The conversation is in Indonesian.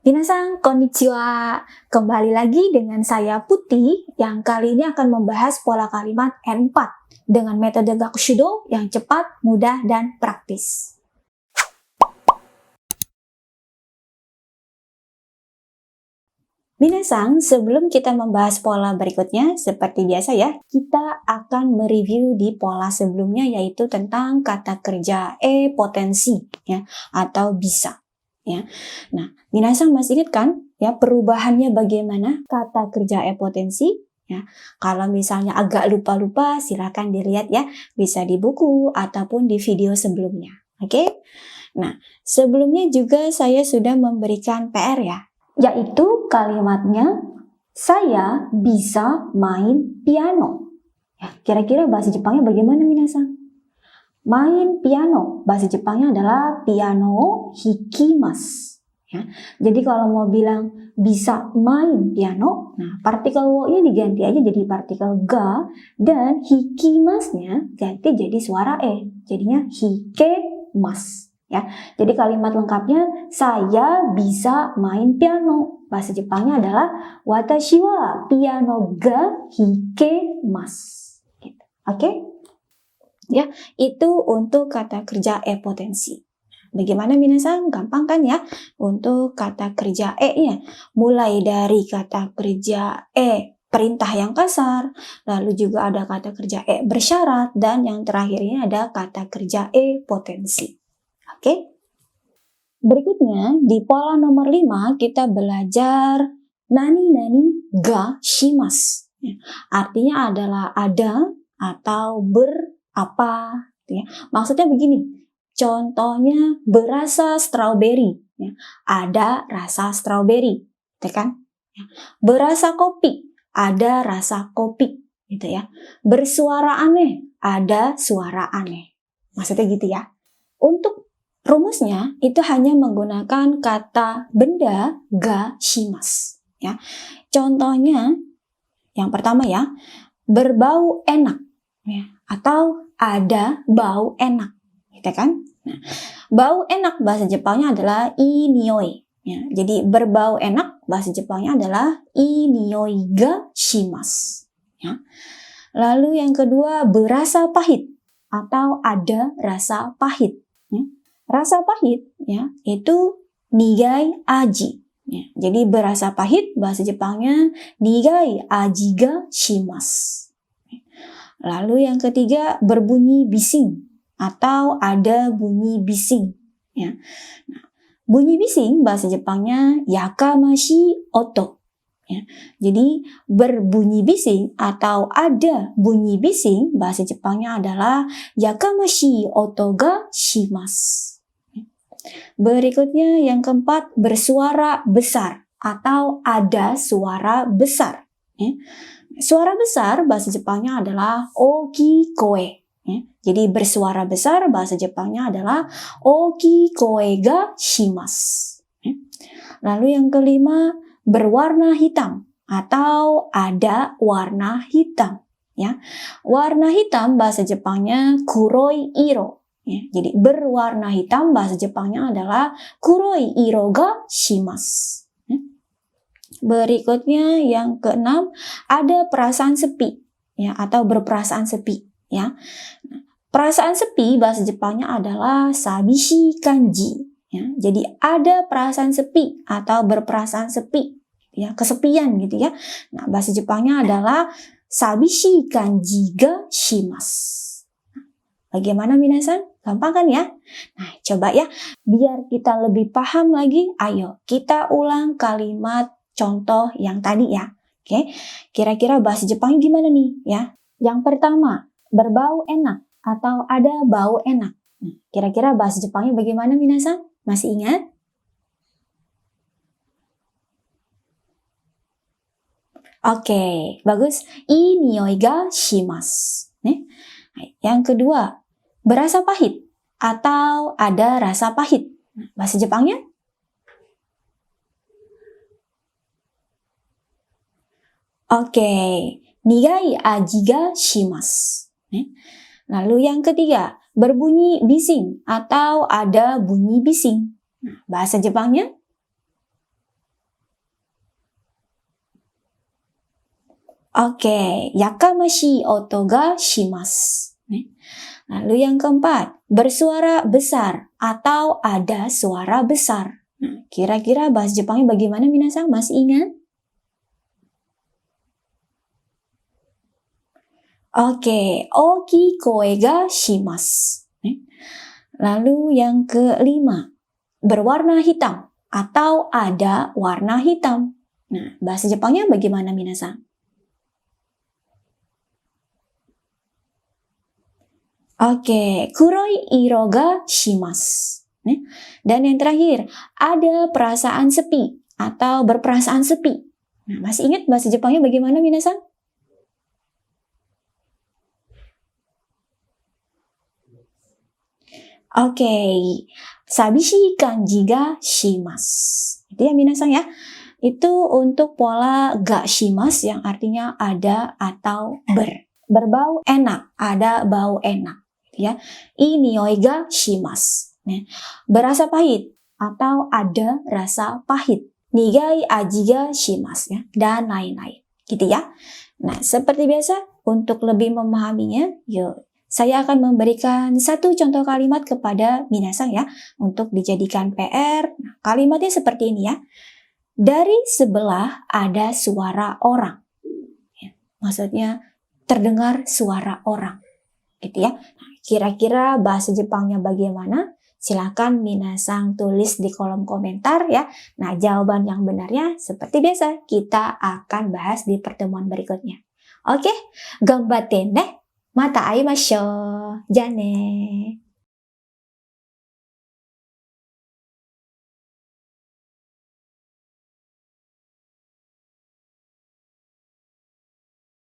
Minasan, konnichiwa. Kembali lagi dengan saya Putih yang kali ini akan membahas pola kalimat N4 dengan metode Gakushudo yang cepat, mudah, dan praktis. Minasan, sebelum kita membahas pola berikutnya, seperti biasa ya, kita akan mereview di pola sebelumnya yaitu tentang kata kerja potensi ya, atau bisa. Ya. Nah, minasan masih ingat kan ya perubahannya bagaimana kata kerja potensi? Ya, kalau misalnya agak lupa-lupa silakan dilihat ya, bisa di buku ataupun di video sebelumnya. Oke? Nah, sebelumnya juga saya sudah memberikan PR ya, yaitu kalimatnya saya bisa main piano. Ya, kira-kira bahasa Jepangnya bagaimana minasan? Main piano, bahasa Jepangnya adalah piano hikimasu. Ya. Jadi kalau mau bilang bisa main piano, nah partikel wo-nya diganti aja jadi partikel ga, dan hikimasnya ganti jadi suara e, jadinya hikemas. Ya. Jadi kalimat lengkapnya saya bisa main piano. Bahasa Jepangnya adalah watashi wa piano ga hikemasu. Gitu. Oke? Ya, itu untuk kata kerja potensi. Bagaimana minasan? Gampang kan ya? Untuk kata kerja nya, mulai dari kata kerja perintah yang kasar, lalu juga ada kata kerja bersyarat, dan yang terakhirnya ada kata kerja potensi. Oke? Berikutnya, di pola nomor 5 kita belajar nani-nani ga shimasu. Artinya adalah ada atau apa, ya. Maksudnya begini, contohnya berasa strawberry, ya. Ada rasa strawberry, gitu kan? Ya. Berasa kopi, ada rasa kopi, gitu ya. Bersuara aneh, ada suara aneh. Maksudnya gitu ya. Untuk rumusnya itu hanya menggunakan kata benda ga shimasu, ya. Contohnya yang pertama ya, berbau enak, ya, atau ada bau enak, gitu kan? Nah, bau enak bahasa Jepangnya adalah ii nioi. Ya, jadi berbau enak bahasa Jepangnya adalah ii nioi ga shimasu. Ya. Lalu yang kedua berasa pahit atau ada rasa pahit. Ya. Rasa pahit ya itu nigai aji. Ya. Jadi berasa pahit bahasa Jepangnya nigai aji ga shimasu. Lalu yang ketiga berbunyi bising atau ada bunyi bising. Ya. Nah, bunyi bising bahasa Jepangnya yakamashi oto. Ya. Jadi berbunyi bising atau ada bunyi bising bahasa Jepangnya adalah yakamashi oto ga shimasu. Ya. Berikutnya yang keempat bersuara besar atau ada suara besar. Ya. Suara besar bahasa Jepangnya adalah oki koe. Ya. Jadi bersuara besar bahasa Jepangnya adalah oki koe ga shimasu. Ya. Lalu yang kelima berwarna hitam atau ada warna hitam. Ya. Warna hitam bahasa Jepangnya kuroi iro. Ya. Jadi berwarna hitam bahasa Jepangnya adalah kuroi iro ga shimasu. Berikutnya yang keenam ada perasaan sepi ya atau berperasaan sepi ya. Perasaan sepi bahasa Jepangnya adalah sabishi kanji ya. Jadi ada perasaan sepi atau berperasaan sepi ya, kesepian gitu ya. Nah, bahasa Jepangnya adalah sabishi kanji ga shimasu. Bagaimana minasan? Gampang kan ya? Nah, coba ya biar kita lebih paham lagi, ayo kita ulang kalimat contoh yang tadi ya. Oke, kira-kira bahasa Jepangnya gimana nih ya? Yang pertama, berbau enak atau ada bau enak. Nah, kira-kira bahasa Jepangnya bagaimana minasan? Masih ingat? Oke, bagus. Ii nioi ga shimasu. Yang kedua, berasa pahit atau ada rasa pahit. Nah, bahasa Jepangnya? Oke, nigai aji ga shimasu. Lalu yang ketiga, berbunyi bising atau ada bunyi bising. Nah, bahasa Jepangnya? Oke, yakamashi oto ga shimasu. Lalu yang keempat, bersuara besar atau ada suara besar. Nah, kira-kira bahasa Jepangnya bagaimana minasan? Masih ingat? Oke, oki koe ga shimasu. Lalu yang kelima, berwarna hitam atau ada warna hitam. Nah, bahasa Jepangnya bagaimana minasan? Oke, kuroi iro ga shimasu. Dan yang terakhir, ada perasaan sepi atau berperasaan sepi. Nah, masih ingat bahasa Jepangnya bagaimana minasan? Oke, sabishi kanji ga shimasu. Itu ya minasan ya. Itu untuk pola ga shimasu yang artinya ada atau berbau enak, ada bau enak. Ya, nioi ga shimasu. Berasa pahit atau ada rasa pahit. Nigai aji ga shimasu ya, dan lain-lain. Gitu ya. Nah, seperti biasa untuk lebih memahaminya, yuk saya akan memberikan satu contoh kalimat kepada minasan ya untuk dijadikan PR. Nah, kalimatnya seperti ini ya. Dari sebelah ada suara orang. Ya, maksudnya terdengar suara orang. Gitu ya. Nah, kira-kira bahasa Jepangnya bagaimana? Silakan minasan tulis di kolom komentar ya. Nah, jawaban yang benarnya seperti biasa kita akan bahas di pertemuan berikutnya. Oke, gambatte ne. Mata aimashou. Ja ne.